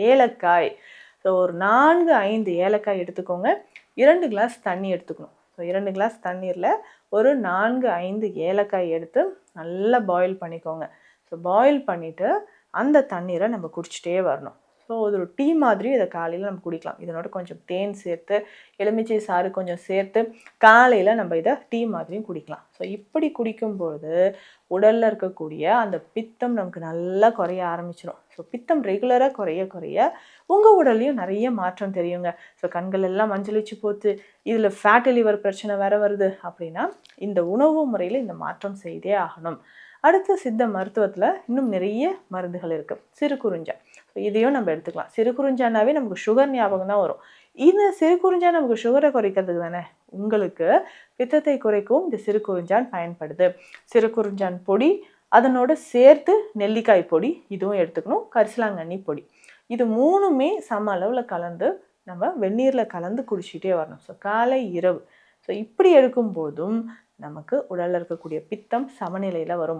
ஏலக்காய். ஸோ ஒரு 4, 5 ஏலக்காய் எடுத்துக்கோங்க. 2 கிளாஸ் தண்ணி எடுத்துக்கணும். ஸோ 2 கிளாஸ் தண்ணீரில் ஒரு 4, 5 ஏலக்காய் எடுத்து நல்லா பாயில் பண்ணிக்கோங்க. ஸோ பாயில் பண்ணிவிட்டு அந்த தண்ணீரை நம்ம குடிச்சிட்டே வரணும். ஸோ ஒரு டீ மாதிரி இதை காலையில் நம்ம குடிக்கலாம். இதனோட கொஞ்சம் தேன் சேர்த்து, எலுமிச்சை சாறு கொஞ்சம் சேர்த்து காலையில் நம்ம இதை டீ மாதிரியும் குடிக்கலாம். ஸோ இப்படி குடிக்கும்பொழுது உடலில் இருக்கக்கூடிய அந்த பித்தம் நமக்கு நல்லா குறைய ஆரம்பிச்சிடும். ஸோ பித்தம் ரெகுலராக குறைய உங்கள் உடல்லையும் நிறைய மாற்றம் தெரியுங்க. ஸோ கண்கள் எல்லாம் மஞ்சளிச்சு போச்சு, இதில் ஃபேட்டி லிவர் பிரச்சனை வேற வருது அப்படின்னா இந்த உணவு முறையில் இந்த மாற்றம் செய்தே ஆகணும். அடுத்து சித்த மருத்துவத்தில் இன்னும் நிறைய மருந்துகள் இருக்குது. சிறுகுறிஞ்சா, இதையும் நம்ம எடுத்துக்கலாம். சிறுகுறிஞ்சானாவே நமக்கு சுகர் ஞாபகம் தான் வரும். இந்த சிறுகுறிஞ்சா நமக்கு சுகரை குறைக்கிறதுக்கு தானே. உங்களுக்கு பித்தத்தை குறைக்கவும் இந்த சிறுகுறிஞ்சான் பயன்படுது. சிறுகுறிஞ்சான் பொடி, அதனோட சேர்த்து நெல்லிக்காய் பொடி இதுவும் எடுத்துக்கணும். கரிசலாங்கண்ணி பொடி, இது 3மே சம அளவில் கலந்து நம்ம வெந்நீரில் கலந்து குடிச்சிட்டே வரணும். ஸோ காலை இரவு. ஸோ இப்படி எடுக்கும்போதும் நமக்கு உடலில் இருக்கக்கூடிய பித்தம் சமநிலையில் வரும்.